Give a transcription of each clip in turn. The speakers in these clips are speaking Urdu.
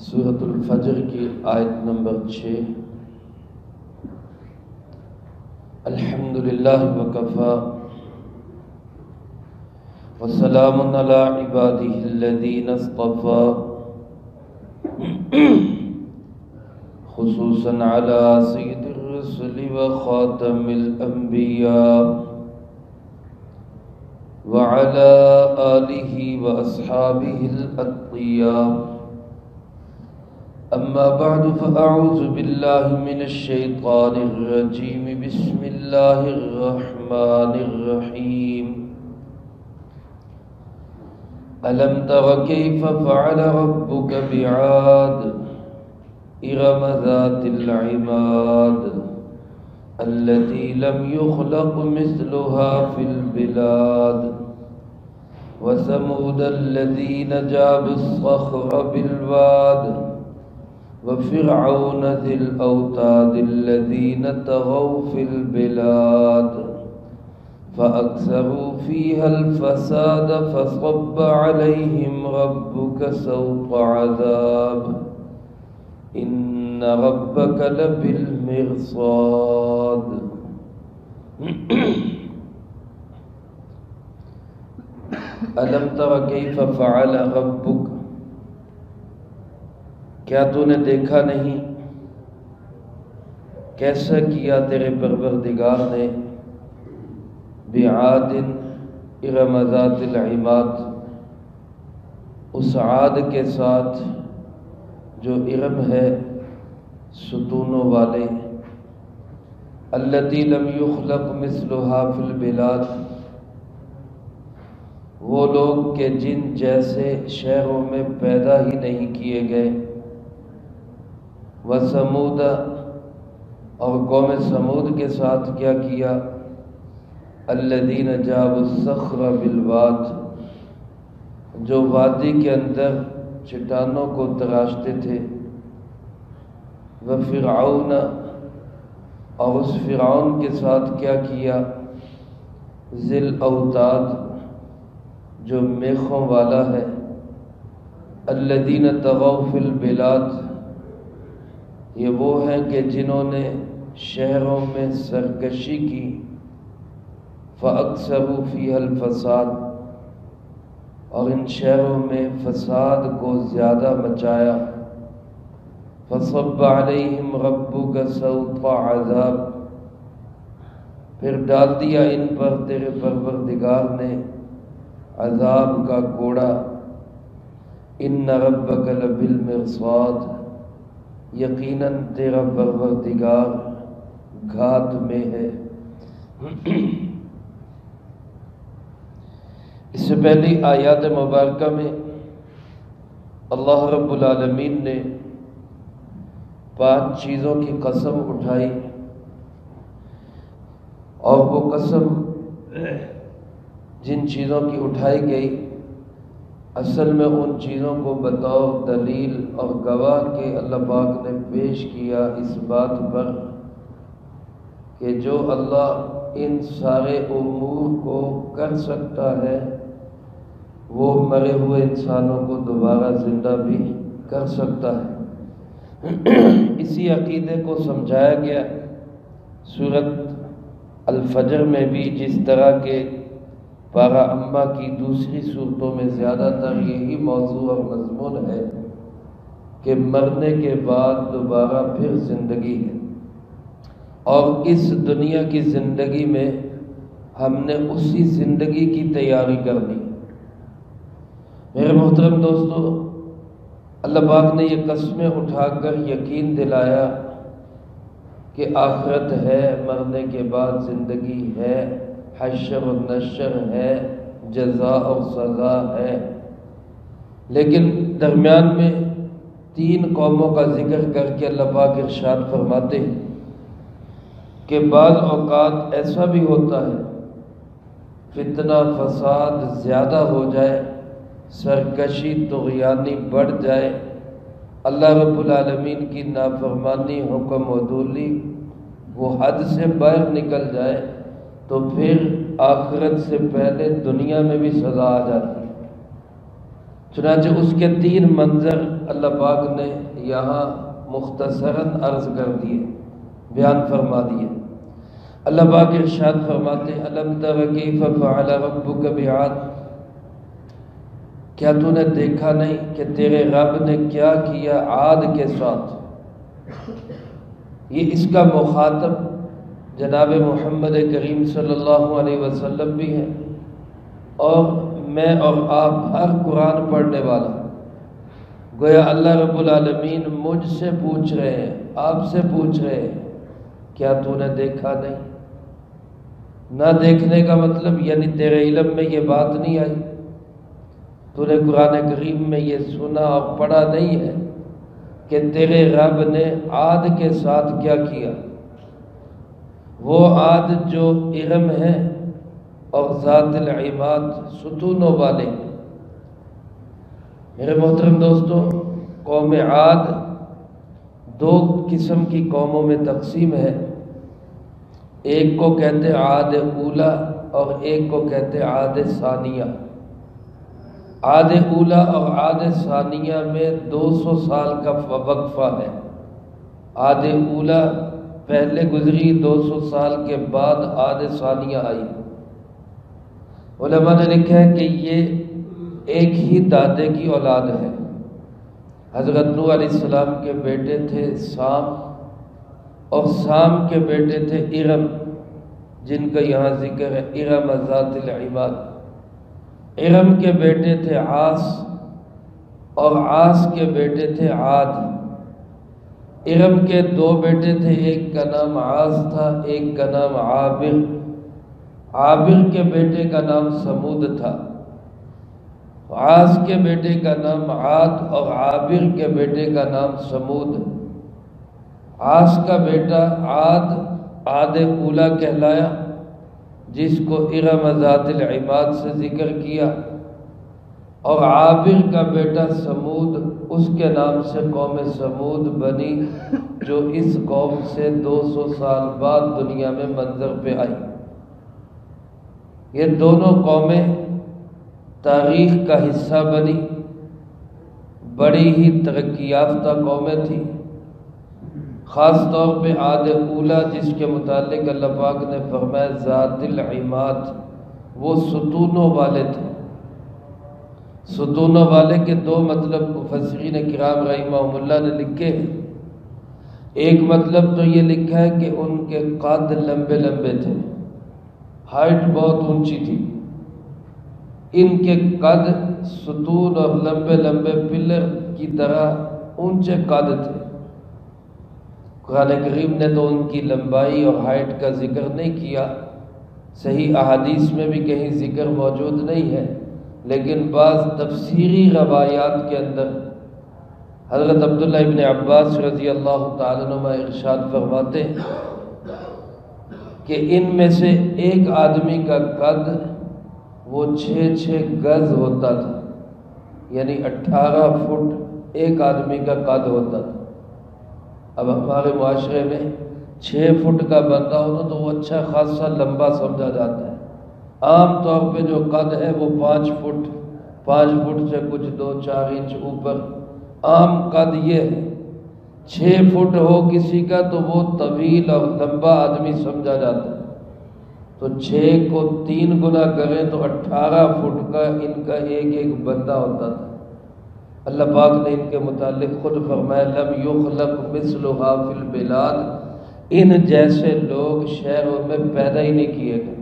سورۃ الفجر کی آیت نمبر 6۔ الحمدللہ وکفی وسلام علی عبادہ الذین اصطفی، خصوصاً علی سید الرسل وخاتم الانبیاء وعلى آلہ واصحابہ الاتقیاء۔ اما بعد فاعوذ باللہ من الشیطان الرجیم، بسم اللہ الرحمن الرحیم۔ الم تر کیف فعل ربک بعاد ارم ذات العماد التي لم يخلق مثلها في البلاد وثمود الذين جابوا الصخر بالواد وفرعون ذي الأوتاد الذين طغوا في البلاد فأكثروا فيها الفساد فصب عليهم ربك سوط عذاب إن ربك لبالمرصاد۔ ألم تر كيف فعل ربك، کیا تو نے دیکھا نہیں کیسا کیا تیرے پروردگار نے بعاد ارم ذات العماد، اس عاد کے ساتھ جو ارم ہے ستونوں والے، التی لم یخلق مثلها فی البلاد، وہ لوگ کہ جن جیسے شہروں میں پیدا ہی نہیں کیے گئے، وثمود، اور قوم سمود کے ساتھ کیا کیا، الذین جابوا الصخر بالواد، جو وادی کے اندر چٹانوں کو تراشتے تھے، وفرعون، اور اس فرعون کے ساتھ کیا کیا، ذی الاوتاد، جو میخوں والا ہے، الذین طغوا فی البلاد، یہ وہ ہیں کہ جنہوں نے شہروں میں سرکشی کی، فَأَكْثَرُوا فِيهَا الْفَسَادَ، اور ان شہروں میں فساد کو زیادہ مچایا، فَصَبَّ عَلَيْهِمْ رَبُّكَ سَوْطَ عَذَابٍ، پھر ڈال دیا ان پر تیرے پروردگار نے عذاب کا کوڑا، إِنَّ رَبَّكَ لَبِالْمِرْصَادِ، یقیناً تیرا پروردگار گھات میں ہے۔ اس سے پہلی آیات مبارکہ میں اللہ رب العالمین نے 5 چیزوں کی قسم اٹھائی، اور وہ قسم جن چیزوں کی اٹھائی گئی اصل میں ان چیزوں کو بطور دلیل اور گواہ کے اللہ پاک نے پیش کیا اس بات پر کہ جو اللہ ان سارے امور کو کر سکتا ہے وہ مرے ہوئے انسانوں کو دوبارہ زندہ بھی کر سکتا ہے۔ اسی عقیدے کو سمجھایا گیا سورۃ الفجر میں بھی، جس طرح کے پارہ اما کی دوسری صورتوں میں زیادہ تر یہی موضوع اور مضمون ہے کہ مرنے کے بعد دوبارہ پھر زندگی ہے، اور اس دنیا کی زندگی میں ہم نے اسی زندگی کی تیاری کرنی۔ میرے محترم دوستو، اللہ پاک نے یہ قسمیں اٹھا کر یقین دلایا کہ آخرت ہے، مرنے کے بعد زندگی ہے، حشر و نشر ہے، جزا اور سزا ہے، لیکن درمیان میں 3 قوموں کا ذکر کر کے اللہ پاک ارشاد فرماتے ہیں کہ بعض اوقات ایسا بھی ہوتا ہے فتنہ فساد زیادہ ہو جائے، سرکشی طغیانی بڑھ جائے، اللہ رب العالمین کی نافرمانی، حکم عدولی وہ حد سے باہر نکل جائے، تو پھر آخرت سے پہلے دنیا میں بھی سزا آ جاتی ہے۔ چنانچہ اس کے 3 منظر اللہ پاک نے یہاں مختصراً عرض کر دیے، بیان فرما دیے۔ اللہ پاک ارشاد فرماتے ہیں الم تر کیف فعل ربک بعاد، کیا تو نے دیکھا نہیں کہ تیرے رب نے کیا کیا عاد کے ساتھ؟ یہ اس کا مخاطب جناب محمد کریم صلی اللہ علیہ وسلم بھی ہے، اور میں اور آپ ہر قرآن پڑھنے والا۔ گویا اللہ رب العالمین مجھ سے پوچھ رہے ہیں، آپ سے پوچھ رہے ہیں، کیا تو نے دیکھا نہیں؟ نہ دیکھنے کا مطلب یعنی تیرے علم میں یہ بات نہیں آئی، تو نے قرآن کریم میں یہ سنا اور پڑھا نہیں ہے کہ تیرے رب نے عاد کے ساتھ کیا کیا؟ وہ عاد جو ارم ہے اور ذات العماد ستونوں والے۔ میرے محترم دوستو، قوم عاد 2 قسم کی قوموں میں تقسیم ہے، ایک کو کہتے عاد اولا اور ایک کو کہتے عاد ثانیہ۔ عاد اولا اور عاد ثانیہ میں 200 سال کا وقفہ ہے۔ عاد اولا پہلے گزری، 200 سال کے بعد عاد ثانیہ آئی۔ علماء نے لکھا ہے کہ یہ ایک ہی دادے کی اولاد ہے۔ حضرت نوح علیہ السلام کے بیٹے تھے سام، اور سام کے بیٹے تھے ارم، جن کا یہاں ذکر ہے ارم ذات العماد۔ ارم کے بیٹے تھے عاص، اور عاص کے بیٹے تھے عاد۔ ارم کے 2 بیٹے تھے، ایک کا نام عاص تھا، ایک کا نام عابر۔ عابر کے بیٹے کا نام سمود تھا۔ عاص کے بیٹے کا نام عاد اور عابر کے بیٹے کا نام سمود۔ عاص کا بیٹا عاد اولا کہلایا، جس کو ارم ذات العماد سے ذکر کیا، اور عابر کا بیٹا سمود، اس کے نام سے قوم سمود بنی، جو اس قوم سے 200 سال بعد دنیا میں منظر پہ آئی۔ یہ دونوں قومیں تاریخ کا حصہ بنی، بڑی ہی ترقی یافتہ قومیں تھیں۔ خاص طور پہ عاد اولا، جس کے متعلق اللہ پاک نے فرمایا ذات العماد، وہ ستونوں والے تھے۔ ستونوں والے کے 2 مطلب مفسرین کرام رحمہم اللہ نے لکھے ہیں۔ ایک مطلب تو یہ لکھا ہے کہ ان کے قد لمبے لمبے تھے، ہائٹ بہت اونچی تھی، ان کے قد ستون اور لمبے لمبے پلر کی طرح اونچے قد تھے۔ قرآن کریم نے تو ان کی لمبائی اور ہائٹ کا ذکر نہیں کیا، صحیح احادیث میں بھی کہیں ذکر موجود نہیں ہے، لیکن بعض تفسیری روایات کے اندر حضرت عبداللہ ابن عباس رضی اللہ تعالیٰ عنہما ارشاد فرماتے ہیں کہ ان میں سے ایک آدمی کا قد وہ 6 گز ہوتا تھا، یعنی 18 فٹ ایک آدمی کا قد ہوتا تھا۔ اب ہمارے معاشرے میں 6 فٹ کا بندہ ہو تو وہ اچھا خاصا لمبا سمجھا جاتا ہے۔ عام طور پہ جو قد ہے وہ 5 فٹ سے کچھ 2-4 انچ اوپر عام قد یہ ہے۔ 6 فٹ ہو کسی کا تو وہ طویل اور لمبا آدمی سمجھا جاتا ہے، تو 6 کو 3 گنا کریں تو 18 فٹ کا ان کا ایک بندہ ہوتا تھا۔ اللہ پاک نے ان کے متعلق خود فرمایا لم یخلق مثلها فی البلاد، ان جیسے لوگ شہروں میں پیدا ہی نہیں کیے گئے۔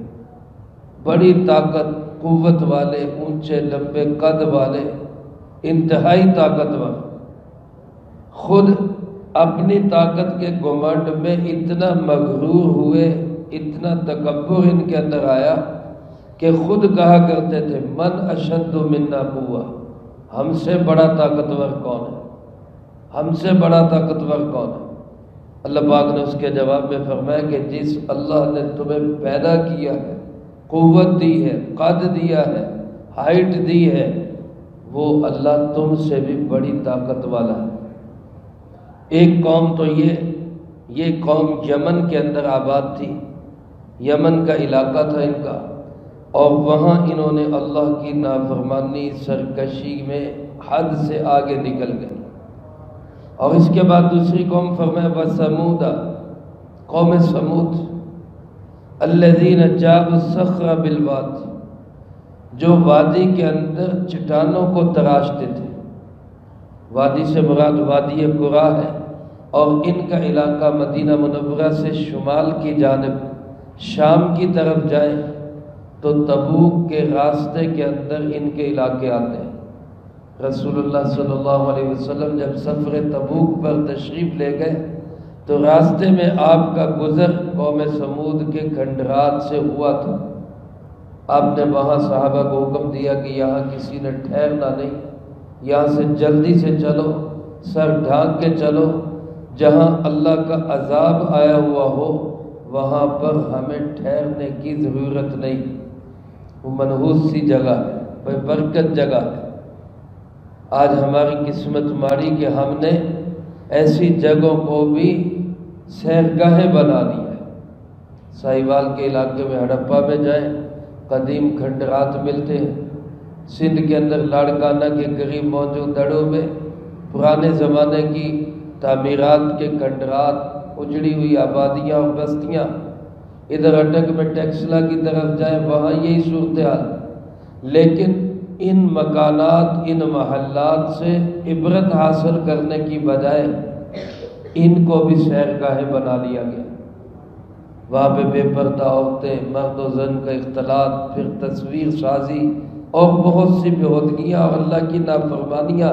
بڑی طاقت قوت والے، اونچے لمبے قد والے، انتہائی طاقتور، خود اپنی طاقت کے گھمنڈ میں اتنا مغرور ہوئے، اتنا تکبر ان کے اندر آیا کہ خود کہا کرتے تھے من اشد منا قوہ، ہم سے بڑا طاقتور کون ہے، ہم سے بڑا طاقتور کون ہے؟ اللہ پاک نے اس کے جواب میں فرمایا کہ جس اللہ نے تمہیں پیدا کیا ہے، قوت دی ہے، قد دیا ہے، ہائٹ دی ہے، وہ اللہ تم سے بھی بڑی طاقت والا ہے۔ ایک قوم تو یہ قوم یمن کے اندر آباد تھی، یمن کا علاقہ تھا ان کا، اور وہاں انہوں نے اللہ کی نافرمانی، سرکشی میں حد سے آگے نکل گئے۔ اور اس کے بعد دوسری قوم فرمایا وَثَمُودَ، قوم سمود، الَّذِينَ جَابُوا الصَّخْرَ بِالْوَادِ، جو وادی کے اندر چٹانوں کو تراشتے تھے۔ وادی سے مراد وادی قرا ہے، اور ان کا علاقہ مدینہ منورہ سے شمال کی جانب شام کی طرف جائیں تو تبوک کے راستے کے اندر ان کے علاقے آتے ہیں۔ رسول اللہ صلی اللہ علیہ وسلم جب سفر تبوک پر تشریف لے گئے تو راستے میں آپ کا گزر قوم سمود کے کھنڈرات سے ہوا تھا۔ آپ نے وہاں صحابہ کو حکم دیا کہ یہاں کسی نے ٹھہرنا نہیں، یہاں سے جلدی سے چلو، سر ڈھانک کے چلو، جہاں اللہ کا عذاب آیا ہوا ہو وہاں پر ہمیں ٹھہرنے کی ضرورت نہیں، وہ منحوس سی جگہ ہے، بے برکت جگہ ہے۔ آج ہماری قسمت ماری کہ ہم نے ایسی جگہوں کو بھی سیرگاہیں بنا لی ہے۔ ساہیوال کے علاقے میں ہڑپا میں جائیں، قدیم کھنڈرات ملتے ہیں۔ سندھ کے اندر لاڑکانہ کے قریب موجود دڑوں میں پرانے زمانے کی تعمیرات کے کھنڈرات، اجڑی ہوئی آبادیاں اور بستیاں۔ ادھر اٹک میں ٹیکسلا کی طرف جائیں وہاں یہی صورتحال، لیکن ان مکانات، ان محلات سے عبرت حاصل کرنے کی بجائے ان کو بھی سیرگاہیں بنا لیا گیا۔ وہاں پہ بے پردہ عورتیں، مرد و زن کا اختلاط، پھر تصویر سازی اور بہت سی بےہودگیاں اور اللہ کی نافرمانیاں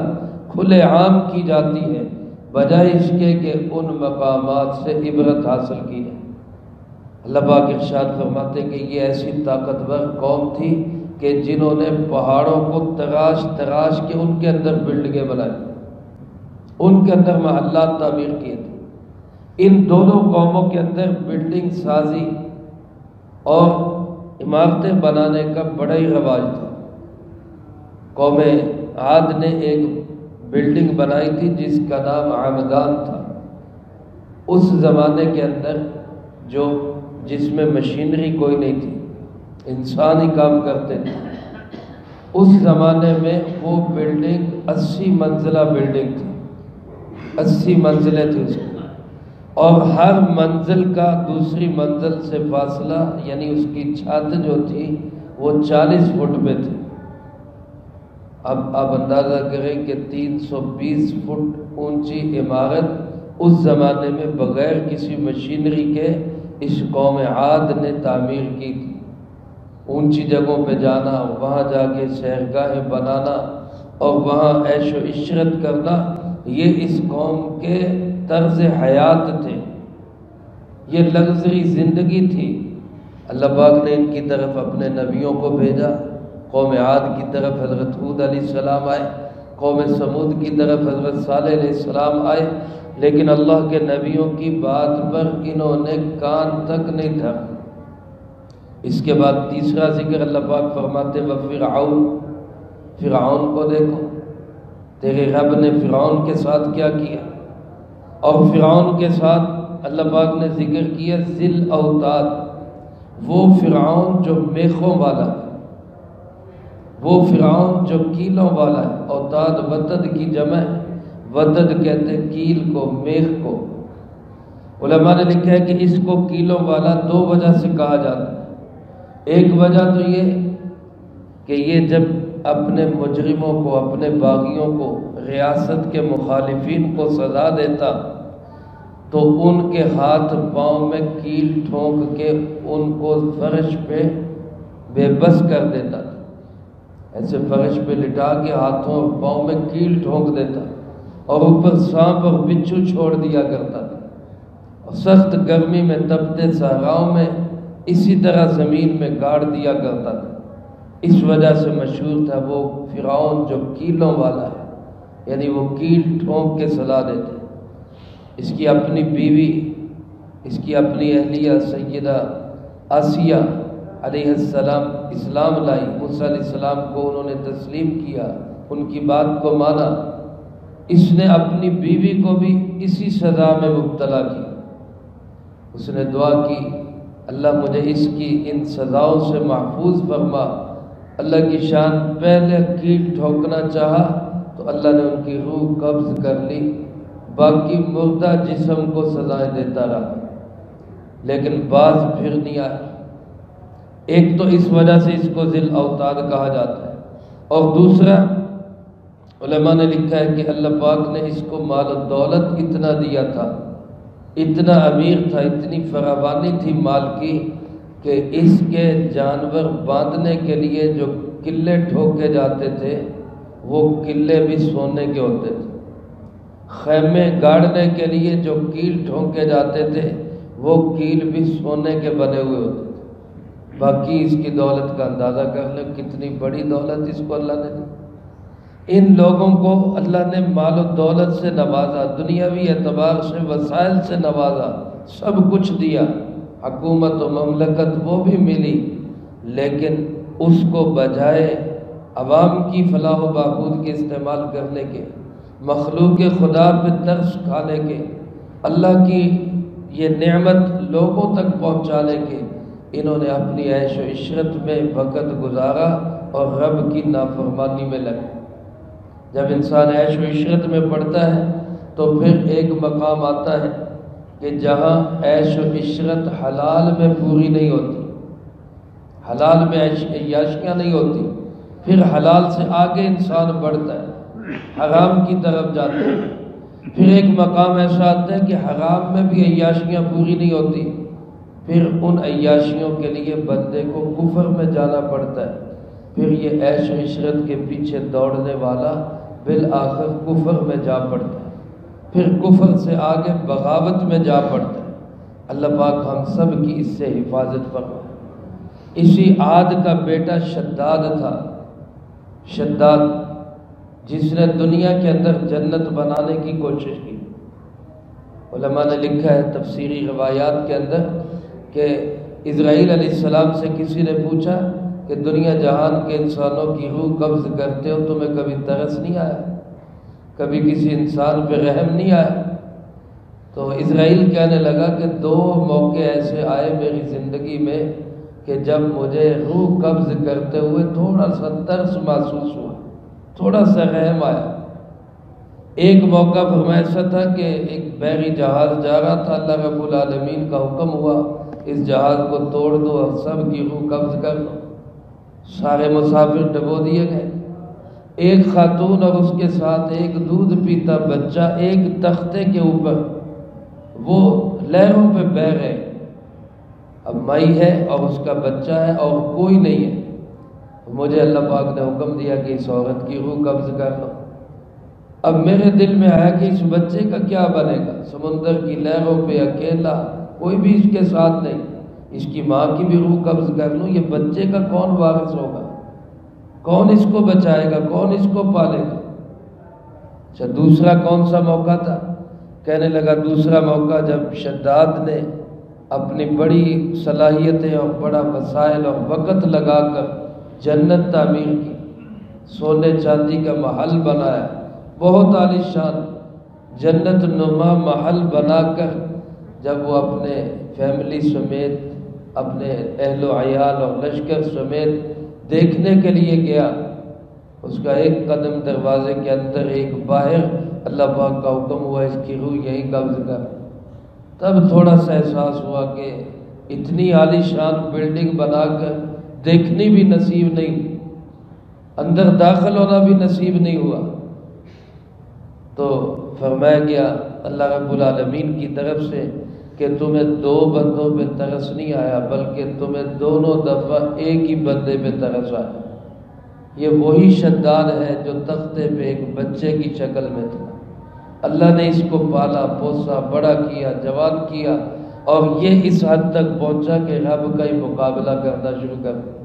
کھلے عام کی جاتی ہیں، بجائے اس کے کہ ان مقامات سے عبرت حاصل کی ہے۔ اللہ پاک ارشاد فرماتے کہ یہ ایسی طاقتور قوم تھی کہ جنہوں نے پہاڑوں کو تراش تراش کے ان کے اندر بلڈنگیں بنائی، ان کے اندر محلات تعمیر کیے تھے۔ ان دونوں قوموں کے اندر بلڈنگ سازی اور عمارتیں بنانے کا بڑا ہی رواج تھا۔ قوم عاد نے ایک بلڈنگ بنائی تھی جس کا نام عمدان تھا۔ اس زمانے کے اندر جس میں مشینری کوئی نہیں تھی، انسان ہی کام کرتے تھے، اس زمانے میں وہ بلڈنگ 80 منزلہ بلڈنگ تھی، 80 منزلیں تھیں اس کی، اور ہر منزل کا دوسری منزل سے فاصلہ، یعنی اس کی چھت جو تھی وہ 40 فٹ پہ تھی۔ اب آپ اندازہ کریں کہ 320 فٹ اونچی عمارت اس زمانے میں بغیر کسی مشینری کے اس قوم عاد نے تعمیر کی تھی۔ اونچی جگہوں پہ جانا، وہاں جا کے سیرگاہیں بنانا اور وہاں عیش و عشرت کرنا، یہ اس قوم کے طرز حیات تھے، یہ لگژری زندگی تھی۔ اللہ پاک نے ان کی طرف اپنے نبیوں کو بھیجا۔ قوم عاد کی طرف حضرت ہود علیہ السلام آئے، قوم سمود کی طرف حضرت صالح علیہ السلام آئے، لیکن اللہ کے نبیوں کی بات پر انہوں نے کان تک نہیں دھرا۔ اس کے بعد تیسرا ذکر اللہ پاک فرماتے وَفِرْعَوْنَ، فرعون کو دیکھو، تیرے رب نے فرعون کے ساتھ کیا کیا۔ اور فرعون کے ساتھ اللہ پاک نے ذکر کیا ذی الاوتاد، وہ فرعون جو میخوں والا ہے، وہ فرعون جو کیلوں والا ہے۔ اوتاد وتد کی جمع ہے، وتد کہتے کیل کو، میخ کو۔ علماء نے لکھا ہے کہ اس کو کیلوں والا 2 وجہ سے کہا جاتا ہے۔ ایک وجہ تو یہ کہ یہ جب اپنے مجرموں کو، اپنے باغیوں کو، ریاست کے مخالفین کو سزا دیتا تو ان کے ہاتھ پاؤں میں کیل ٹھونک کے ان کو فرش پہ بے بس کر دیتا تھا، ایسے فرش پہ لٹا کے ہاتھوں اور پاؤں میں کیل ٹھونک دیتا، اور اوپر سانپ اور بچھو چھوڑ دیا کرتا تھا، اور سخت گرمی میں تپتے صحراؤں میں اسی طرح زمین میں گاڑ دیا کرتا تھا۔ اس وجہ سے مشہور تھا وہ فرعون جو کیلوں والا ہے، یعنی وہ کیل ٹھونک کے سزا دیتے۔ اس کی اپنی بیوی، اس کی اپنی اہلیہ سیدہ آسیہ علیہ السلام اسلام لائی، موسیٰ علیہ السلام کو انہوں نے تسلیم کیا، ان کی بات کو مانا۔ اس نے اپنی بیوی کو بھی اسی سزا میں مبتلا کیا۔ اس نے دعا کی اللہ مجھے اس کی ان سزاؤں سے محفوظ فرما۔ اللہ کی شان، پہلے کیل ٹھوکنا چاہا تو اللہ نے ان کی روح قبض کر لی، باقی مردہ جسم کو سزائیں دیتا رہا، لیکن باز پھر نہیں آیا۔ ایک تو اس وجہ سے اس کو ذی الاوتاد کہا جاتا ہے، اور دوسرا علماء نے لکھا ہے کہ اللہ پاک نے اس کو مال و دولت اتنا دیا تھا، اتنا امیر تھا، اتنی فراوانی تھی مال کی کہ اس کے جانور باندھنے کے لیے جو قلعے ٹھوکے جاتے تھے وہ قلعے بھی سونے کے ہوتے تھے، خیمے گاڑنے کے لیے جو کیل ٹھونکے جاتے تھے وہ کیل بھی سونے کے بنے ہوئے ہوتے تھے۔ باقی اس کی دولت کا اندازہ کر لیں کتنی بڑی دولت اس کو اللہ نے دی۔ ان لوگوں کو اللہ نے مال و دولت سے نوازا، دنیاوی اعتبار سے وسائل سے نوازا، سب کچھ دیا، حکومت و مملکت وہ بھی ملی، لیکن اس کو بجائے عوام کی فلاح و بہبود کے استعمال کرنے کے، مخلوق خدا پہ ترس کھانے کے، اللہ کی یہ نعمت لوگوں تک پہنچانے کے، انہوں نے اپنی عیش و عشرت میں وقت گزارا اور رب کی نافرمانی میں لگے۔ جب انسان عیش و عشرت میں پڑتا ہے تو پھر ایک مقام آتا ہے کہ جہاں عیش و عشرت حلال میں پوری نہیں ہوتی، حلال میں عیاشیاں نہیں ہوتی، پھر حلال سے آگے انسان بڑھتا ہے، حرام کی طرف جاتا ہے، پھر ایک مقام ایسا آتا ہے کہ حرام میں بھی عیاشیاں پوری نہیں ہوتی، پھر ان عیاشیوں کے لیے بندے کو کفر میں جانا پڑتا ہے، پھر یہ عیش و عشرت کے پیچھے دوڑنے والا بالآخر کفر میں جا پڑتا ہے، پھر کفر سے آگے بغاوت میں جا پڑتا ہے۔ اللہ پاک ہم سب کی اس سے حفاظت فرمائے۔ اسی عاد کا بیٹا شداد تھا، شداد جس نے دنیا کے اندر جنت بنانے کی کوشش کی۔ علماء نے لکھا ہے تفسیری روایات کے اندر کہ اسرائیل علیہ السلام سے کسی نے پوچھا کہ دنیا جہان کے انسانوں کی روح قبض کرتے ہو، تمہیں کبھی ترس نہیں آیا، کبھی کسی انسان پہ رحم نہیں آیا؟ تو اسرائیل کہنے لگا کہ 2 موقع ایسے آئے میری زندگی میں کہ جب مجھے روح قبض کرتے ہوئے تھوڑا سا ترس محسوس ہوا، تھوڑا سا رحم آیا۔ ایک موقع فرمایا ایسا تھا کہ ایک بحری جہاز جا رہا تھا، اللہ رب العالمین کا حکم ہوا اس جہاز کو توڑ دو اور سب کی روح قبض کر دو، سارے مسافر ڈبو دیے گئے۔ ایک خاتون اور اس کے ساتھ ایک دودھ پیتا بچہ ایک تختے کے اوپر وہ لہروں پہ بہہ رہے، اب مائی ہے اور اس کا بچہ ہے اور کوئی نہیں ہے۔ مجھے اللہ پاک نے حکم دیا کہ اس عورت کی روح قبض کر لو۔ اب میرے دل میں آیا کہ اس بچے کا کیا بنے گا، سمندر کی لہروں پہ اکیلا، کوئی بھی اس کے ساتھ نہیں، اس کی ماں کی بھی روح قبض کر لوں، یہ بچے کا کون وارث ہوگا، کون اس کو بچائے گا، کون اس کو پالے گا؟ اچھا دوسرا کون سا موقع تھا؟ کہنے لگا دوسرا موقع جب شداد نے اپنی بڑی صلاحیتیں اور بڑا وسائل اور وقت لگا کر جنت تعمیر کی، سونے چاندی کا محل بنایا، بہت عالی شان جنت نما محل بنا کر جب وہ اپنے فیملی سمیت، اپنے اہل و عیال اور لشکر سمیت دیکھنے کے لیے گیا، اس کا ایک قدم دروازے کے اندر ایک باہر اللہ پاک کا حکم ہوا اس کی روح یہیں قبض کر۔ تب تھوڑا سا احساس ہوا کہ اتنی عالی شان بلڈنگ بنا کر دیکھنی بھی نصیب نہیں، اندر داخل ہونا بھی نصیب نہیں ہوا، تو فرمایا گیا اللہ رب العالمین کی طرف سے کہ تمہیں 2 بندوں پہ ترس نہیں آیا بلکہ تمہیں دونوں دفعہ ایک ہی بندے پہ ترس آیا۔ یہ وہی شداد ہے جو تختے پہ ایک بچے کی شکل میں تھا، اللہ نے اس کو پالا پوسا، بڑا کیا، جوان کیا، اور یہ اس حد تک پہنچا کہ رب کا ہی مقابلہ کرنا شروع کر دیا۔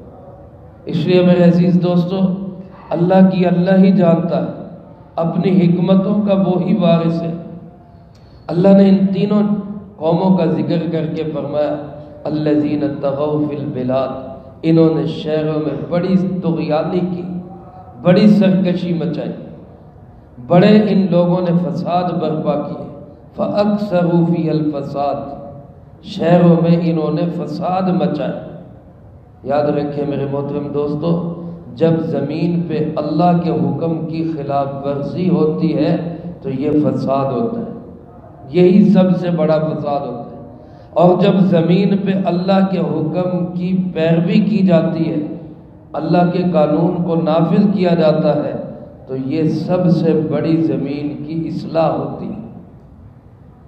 اس لیے میرے عزیز دوستو، اللہ کی اللہ ہی جانتا ہے، اپنی حکمتوں کا وہی وارث ہے۔ اللہ نے ان تینوں قوموں کا ذکر کر کے فرمایا الذین طغوا فی البلاد، انہوں نے شہروں میں بڑی طغیانی کی، بڑی سرکشی مچائی، بڑے ان لوگوں نے فساد برپا کیے، فاکثروا فی الفساد، شہروں میں انہوں نے فساد مچایا۔ یاد رکھیں میرے محترم دوستو، جب زمین پہ اللہ کے حکم کی خلاف ورزی ہوتی ہے تو یہ فساد ہوتا ہے، یہی سب سے بڑا فساد ہوتا ہے۔ اور جب زمین پہ اللہ کے حکم کی پیروی کی جاتی ہے، اللہ کے قانون کو نافذ کیا جاتا ہے، تو یہ سب سے بڑی زمین کی اصلاح ہوتی ہے۔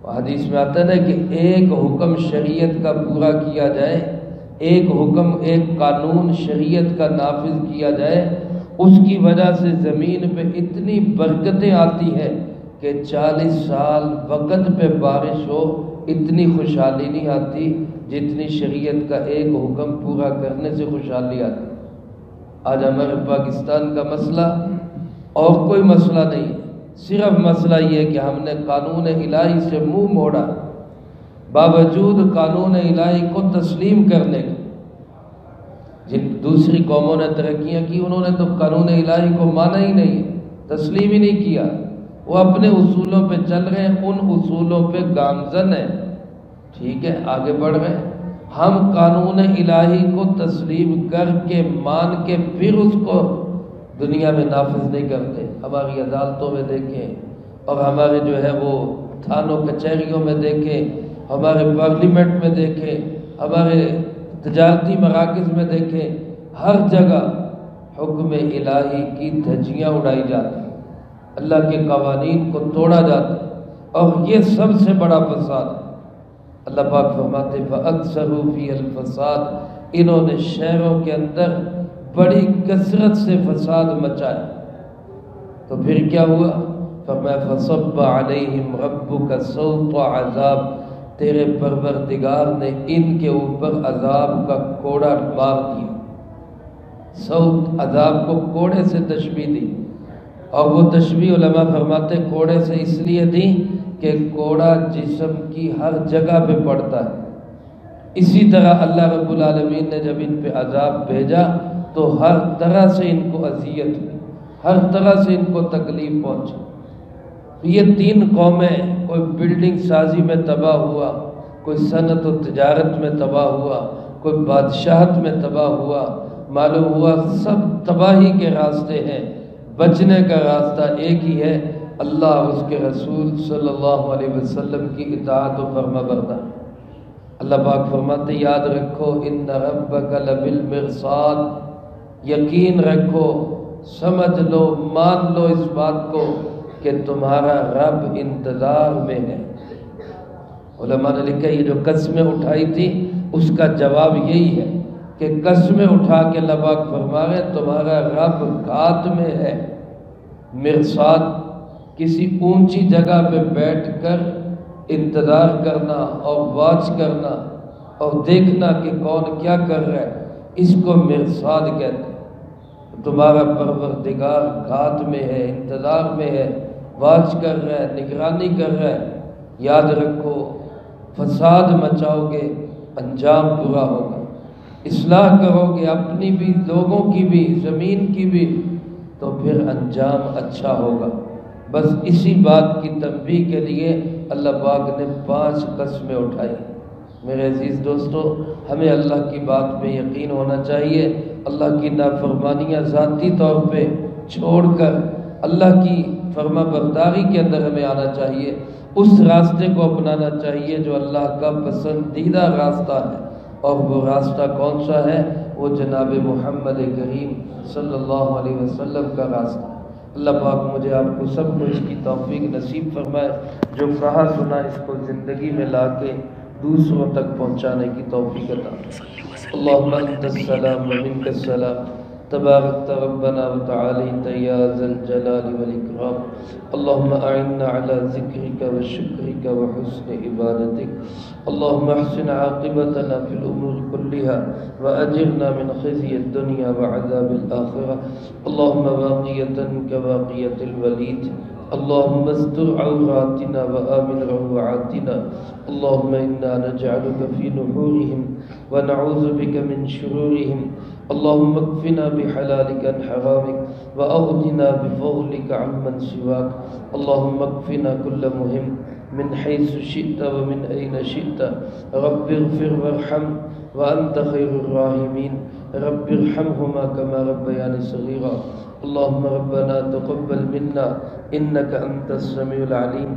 حدیث میں آتا ہے نا کہ ایک حکم شریعت کا پورا کیا جائے، ایک حکم، ایک قانون شریعت کا نافذ کیا جائے، اس کی وجہ سے زمین پہ اتنی برکتیں آتی ہیں کہ 40 سال وقت پہ بارش ہو اتنی خوشحالی نہیں آتی جتنی شریعت کا ایک حکم پورا کرنے سے خوشحالی آتی۔ آج ہمارے پاکستان کا مسئلہ اور کوئی مسئلہ نہیں ہے، صرف مسئلہ یہ ہے کہ ہم نے قانون الہی سے منہ موڑا، باوجود قانون الہی کو تسلیم کرنے کے۔ جن دوسری قوموں نے ترقیاں کی انہوں نے تو قانون الہی کو مانا ہی نہیں، تسلیم ہی نہیں کیا، وہ اپنے اصولوں پہ چل رہے ہیں، ان اصولوں پہ گامزن ہیں، ٹھیک ہے، آگے بڑھ رہے ہیں۔ ہم قانون الہی کو تسلیم کر کے مان کے پھر اس کو دنیا میں نافذ نہیں کرتے۔ ہماری عدالتوں میں دیکھیں اور ہمارے جو ہے وہ تھانوں کچہریوں میں دیکھیں، ہمارے پارلیمنٹ میں دیکھیں، ہمارے تجارتی مراکز میں دیکھیں، ہر جگہ حکم الہی کی دھجیاں اڑائی جاتی ہیں، اللہ کے قوانین کو توڑا جاتا ہے، اور یہ سب سے بڑا فساد ہے۔ اللہ پاک فرماتے فَأَكْثَرُوا فِيهَا الْفَسَادَ، انہوں نے شہروں کے اندر بڑی کثرت سے فساد مچایا، تو پھر کیا ہوا؟ فرمایا فَصَبَّ عَلَيْهِمْ رَبُّكَ سَوْطَ عَذَابٍ، تیرے پروردگار نے ان کے اوپر عذاب کا کوڑا مار دیا۔ سوط عذاب کو کوڑے سے تشبیہ دی، اور وہ تشبیہ علماء فرماتے کوڑے سے اس لیے دی کہ کوڑا جسم کی ہر جگہ پہ پڑتا ہے۔ اسی طرح اللہ رب العالمین نے جب ان پہ عذاب بھیجا تو ہر طرح سے ان کو اذیت ہوئی، ہر طرح سے ان کو تکلیف پہنچی۔ یہ تین قومیں، کوئی بلڈنگ سازی میں تباہ ہوا، کوئی صنعت و تجارت میں تباہ ہوا، کوئی بادشاہت میں تباہ ہوا، معلوم ہوا سب تباہی کے راستے ہیں، بچنے کا راستہ ایک ہی ہے، اللہ اور اس کے رسول صلی اللہ علیہ وسلم کی اطاعت و فرما برداری۔ اللہ پاک فرماتے یاد رکھو ان ربک لبالمرصاد، یقین رکھو، سمجھ لو، مان لو اس بات کو کہ تمہارا رب انتظار میں ہے۔ علماء نے لکھا یہ جو قسمیں اٹھائی تھی اس کا جواب یہی ہے کہ قسمیں اٹھا کے اللہ پاک فرما رہے تمہارا رب گھات میں ہے۔ مرصاد کسی اونچی جگہ پہ بیٹھ کر انتظار کرنا اور واچ کرنا اور دیکھنا کہ کون کیا کر رہا ہے، اس کو مرصاد کہتے ہیں۔ تمہارا پروردگار گھات میں ہے، انتظار میں ہے، واچ کر رہا ہے، نگرانی کر رہا ہے۔ یاد رکھو فساد مچاؤ گے انجام برا ہوگا، اصلاح کرو گے اپنی بھی، لوگوں کی بھی، زمین کی بھی، تو پھر انجام اچھا ہوگا۔ بس اسی بات کی تنبیہ کے لیے اللہ پاک نے 5 قسمیں اٹھائی۔ میرے عزیز دوستو، ہمیں اللہ کی بات پہ یقین ہونا چاہیے، اللہ کی نافرمانیاں ذاتی طور پہ چھوڑ کر اللہ کی فرما برداری کے اندر ہمیں آنا چاہیے، اس راستے کو اپنانا چاہیے جو اللہ کا پسندیدہ راستہ ہے، اور وہ راستہ کون سا ہے؟ وہ جناب محمد کریم صلی اللہ علیہ وسلم کا راستہ ہے۔ اللہ پاک مجھے آپ کو سب کو اس کی توفیق نصیب فرمائے، جو کہا سنا اس کو زندگی میں لا کے دوسروں تک پہنچانے کی توفیق عطا فرمائے۔ اللہم انت السلام و منک السلام، تبارکت ربنا و تعالیت یا ذا الجلال والاکرام۔ اللہم اعنا علی ذکرک و شکرک و حسن عبادتک۔ اللہم احسن عاقبتنا فی الامور كلها واجرنا من خزي الدنيا وعذاب الآخرة۔ اللهم واقية كواقية الوليد، اللهم استر عوراتنا وآمن روعاتنا، اللهم إنا نجعلك في نحورهم ونعوذ بك من شرورهم، اللهم اكفنا بحلالك عن حرامك وأغننا بفضلك عمن سواك، اللهم اكفنا كل مهم من حيث شئت ومن أين شئت. رب اغفر وارحم وأنت خير الراحمين. رب ارحمهما كما ربياني صغيرا. اللهم ربنا تقبل منا إنك أنت السميع العليم